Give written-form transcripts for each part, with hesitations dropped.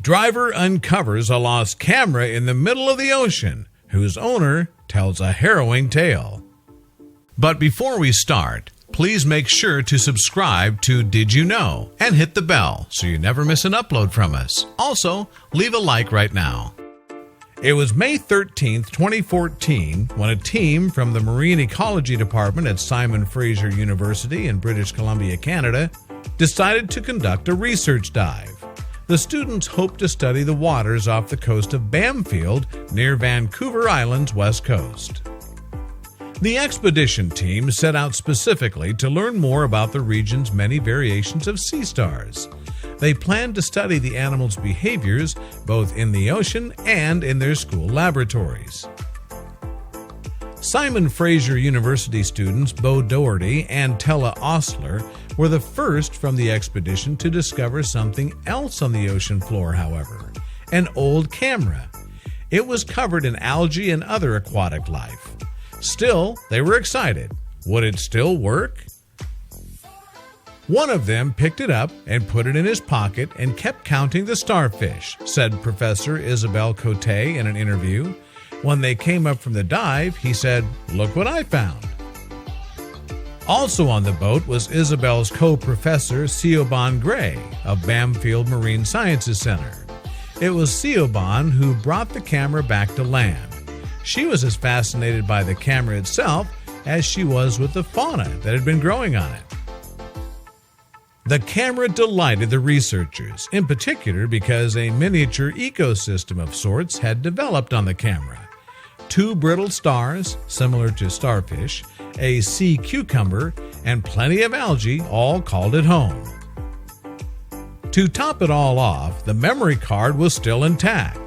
Driver uncovers a lost camera in the middle of the ocean, whose owner tells a harrowing tale. But before we start, please make sure to subscribe to Did You Know and hit the bell so you never miss an upload from us. Also, leave a like right now. It was May 13, 2014, when a team from the Marine Ecology Department at Simon Fraser University in British Columbia, Canada, decided to conduct a research dive. The students hoped to study the waters off the coast of Bamfield near Vancouver Island's west coast. The expedition team set out specifically to learn more about the region's many variations of sea stars. They planned to study the animals' behaviors both in the ocean and in their school laboratories. Simon Fraser University students Bo Doherty and Tella Osler were the first from the expedition to discover something else on the ocean floor, however, an old camera. It was covered in algae and other aquatic life. Still, they were excited. Would it still work? One of them picked it up and put it in his pocket and kept counting the starfish, said Professor Isabelle Cote in an interview. When they came up from the dive, he said, "Look what I found." Also on the boat was Isabelle's co-professor Siobhan Gray of Bamfield Marine Sciences Center. It was Siobhan who brought the camera back to land. She was as fascinated by the camera itself as she was with the fauna that had been growing on it. The camera delighted the researchers, in particular because a miniature ecosystem of sorts had developed on the camera. 2 brittle stars, similar to starfish, a sea cucumber, and plenty of algae all called it home. To top it all off, the memory card was still intact.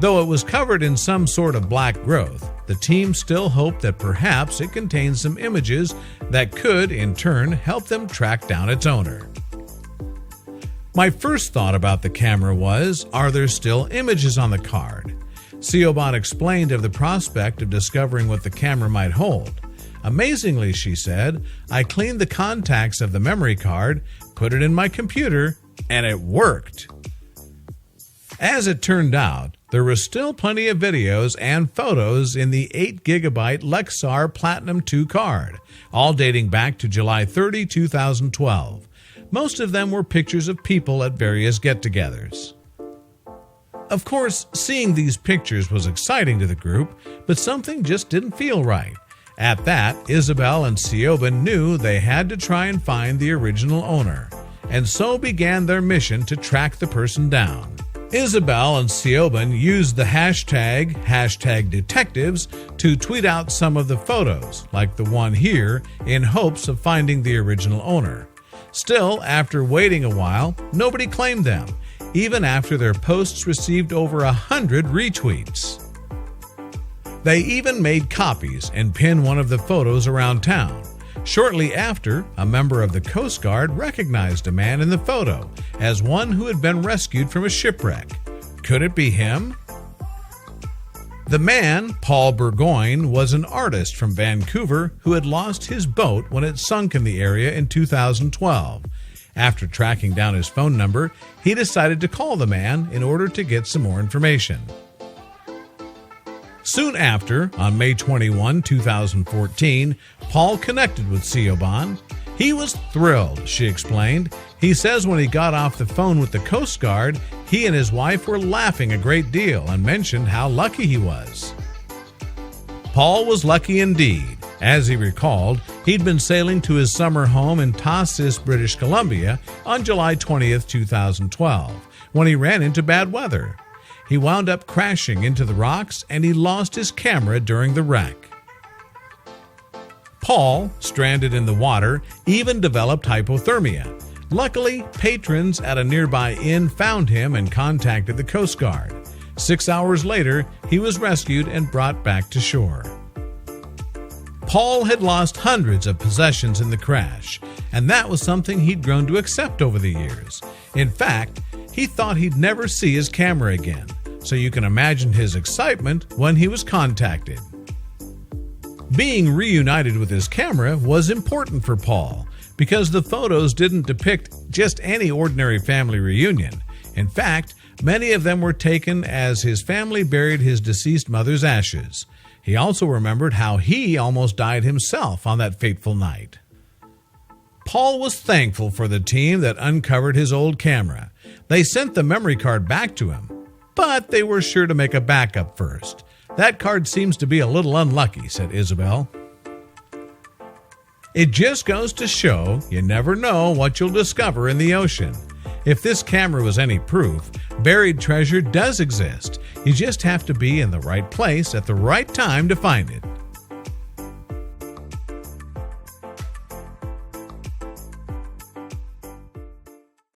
Though it was covered in some sort of black growth, the team still hoped that perhaps it contained some images that could, in turn, help them track down its owner. My first thought about the camera was, are there still images on the card? Siobhan explained of the prospect of discovering what the camera might hold. Amazingly, she said, I cleaned the contacts of the memory card, put it in my computer, and it worked. As it turned out, there were still plenty of videos and photos in the 8GB Lexar Platinum 2 card, all dating back to July 30, 2012. Most of them were pictures of people at various get-togethers. Of course, seeing these pictures was exciting to the group, but something just didn't feel right. At that, Isabel and Siobhan knew they had to try and find the original owner, and so began their mission to track the person down. Isabel and Siobhan used the hashtag detectives to tweet out some of the photos, like the one here, in hopes of finding the original owner. Still, after waiting a while, nobody claimed them, even after their posts received over 100 retweets. They even made copies and pinned one of the photos around town. Shortly after, a member of the Coast Guard recognized a man in the photo as one who had been rescued from a shipwreck. Could it be him? The man, Paul Burgoyne, was an artist from Vancouver who had lost his boat when it sunk in the area in 2012. After tracking down his phone number, he decided to call the man in order to get some more information. Soon after, on May 21, 2014, Paul connected with Siobhan. He was thrilled, she explained. He says when he got off the phone with the Coast Guard, he and his wife were laughing a great deal and mentioned how lucky he was. Paul was lucky indeed. As he recalled, he'd been sailing to his summer home in Tassis, British Columbia on July 20, 2012, when he ran into bad weather. He wound up crashing into the rocks and he lost his camera during the wreck. Paul, stranded in the water, even developed hypothermia. Luckily, patrons at a nearby inn found him and contacted the Coast Guard. 6 hours later, he was rescued and brought back to shore. Paul had lost hundreds of possessions in the crash, and that was something he'd grown to accept over the years. In fact, he thought he'd never see his camera again, so you can imagine his excitement when he was contacted. Being reunited with his camera was important for Paul because the photos didn't depict just any ordinary family reunion. In fact, Many of them were taken as his family buried his deceased mother's ashes. He also remembered how he almost died himself on that fateful night. Paul was thankful for the team that uncovered his old camera. They sent the memory card back to him, but they were sure to make a backup first. That card seems to be a little unlucky, said Isabel. It just goes to show you never know what you'll discover in the ocean. If this camera was any proof, buried treasure does exist. You just have to be in the right place at the right time to find it.